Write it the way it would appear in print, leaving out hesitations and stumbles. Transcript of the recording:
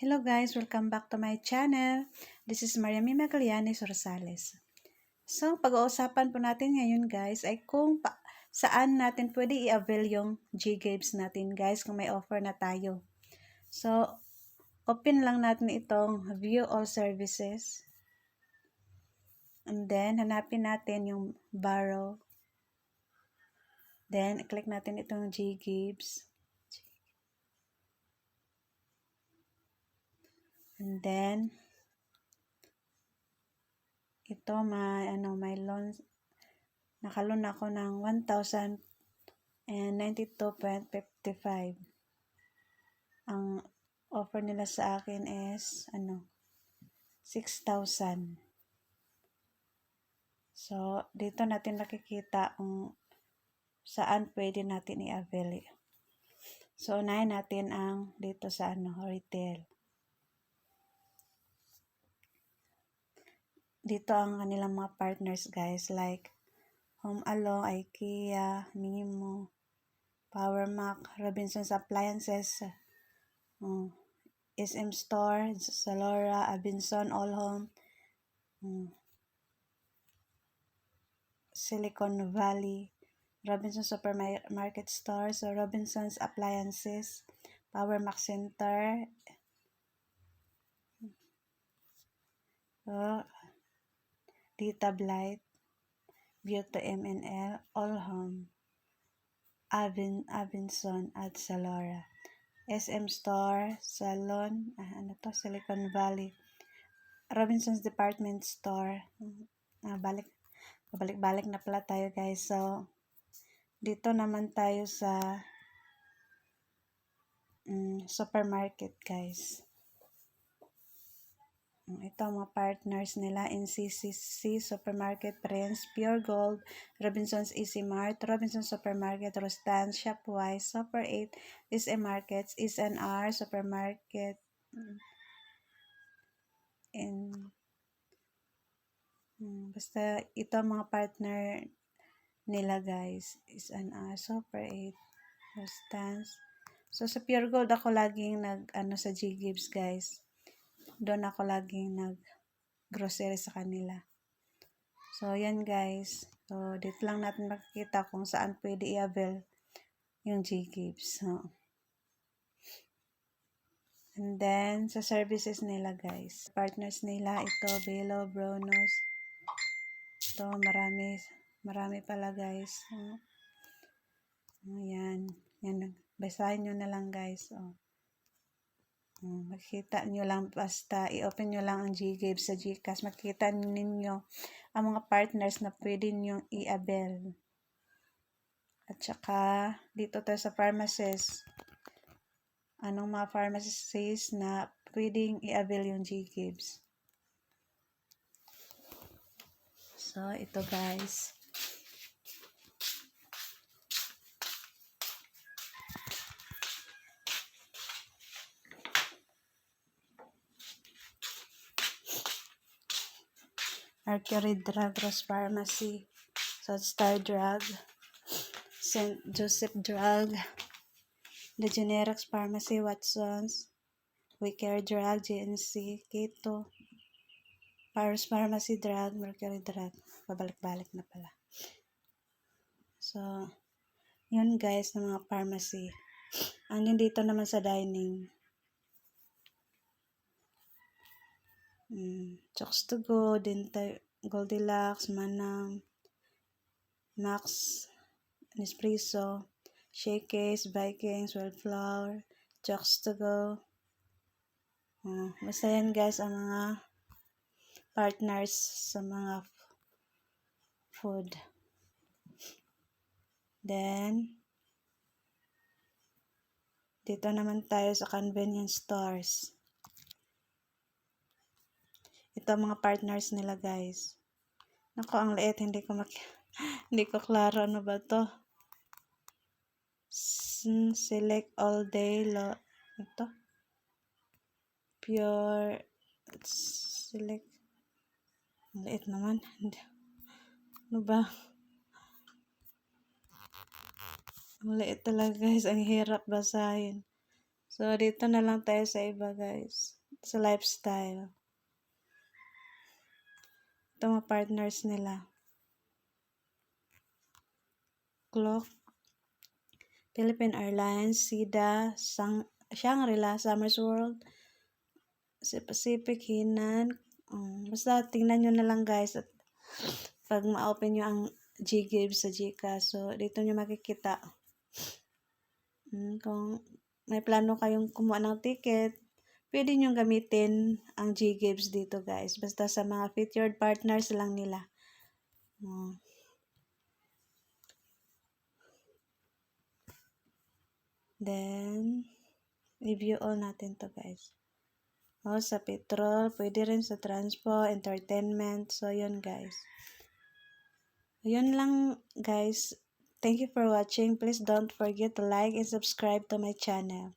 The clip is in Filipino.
Hello guys, welcome back to my channel. This is Mariamy Magallanes Rosales. So, pag-uusapan po natin ngayon guys ay kung saan natin pwede i-avail yung G-Games natin guys kung may offer na tayo. So, open lang natin itong View All Services. And then, hanapin natin yung Borrow. Then, click natin itong G-Games. And then, ito may loan. Nakaloan ako ng 1,092.55. Ang offer nila sa akin is 6,000. So, dito natin makikita kung saan pwede natin i-avail. So, unahin natin ang dito sa retail. Dito ang kanilang mga partners guys, like Home Along, IKEA, Nemo, PowerMac, Robinsons Appliances, SM Store, Zalora, Abinson, All Home, Silicon Valley, Robinsons Supermarket Store, so Robinsons Appliances, PowerMac Center, Dita Blight, Beauty MNL, All Home, Abinson at Zalora, SM Store, Salon, Silicon Valley, Robinsons Department Store. Balik-balik na pala tayo guys. So, dito naman tayo sa supermarket guys. Ito ang mga partners nila: NCCC Supermarket, Prince, Pure Gold, Robinsons Easy Mart, Robinsons Supermarket, Rostan, Shopwise, Super 8, SM Markets, SNR Supermarket, and basta ito ang mga partner nila guys. SNR, Super 8, Rostan. So sa Pure Gold ako laging sa G-Gives guys. Doon ako laging grocery sa kanila. So, yan guys. So, dito lang natin makikita kung saan pwede i-avail yung G-Gives. So, and then, sa services nila guys. Partners nila, ito, Velo, Bronos. Ito, marami pala guys. Ayan. Yan. Basahin nyo na lang guys. Makikita nyo lang, basta i-open nyo lang ang G-Games sa GCash. Makikita ninyo ang mga partners na pwede nyo i-avail. At saka, dito tayo sa pharmacies. Anong mga pharmacies na pwedeng i-avail yung G-Games. So, ito guys. Mercury Drug, Ross Pharmacy, South Star Drug, St. Joseph Drug, The Generics Pharmacy, Watsons, WeCare Drug, GNC, Keto, Paris Pharmacy Drug, Mercury Drug. Pabalik-balik na pala. So, yun guys ng mga pharmacy. Andun dito naman sa dining. Chokes to Go, Goldilocks, Manang, Max, Nespresso, Shakes, Vikings, Wildflower, Chokes to Go. Basta yan guys ang mga partners sa mga food. Then, dito naman tayo sa convenience stores. Ito mga partners nila guys. Naku, ang liit, hindi ko klaro ano ba to. Select all day ito. Pure select. Ang liit naman. Ano ba? Ang liit talaga guys, ang hirap basahin. So So, dito na lang tayo sa iba, guys. Sa lifestyle. Ito mga partners nila. Clock, Philippine Airlines, SIDA, Shangri-La, Summers World, Pacific, Hinan. Basta tingnan nyo na lang, guys. At pag ma-open nyo ang Ggive sa Gcash, so dito nyo makikita. Kung may plano kayong kumuha ng ticket, pwede nyo gamitin ang Ggives dito, guys. Basta sa mga featured partners lang nila. Then, review all natin to, guys. Sa petrol, pwede rin sa transpo, entertainment. So, yun, guys. Yun lang, guys. Thank you for watching. Please don't forget to like and subscribe to my channel.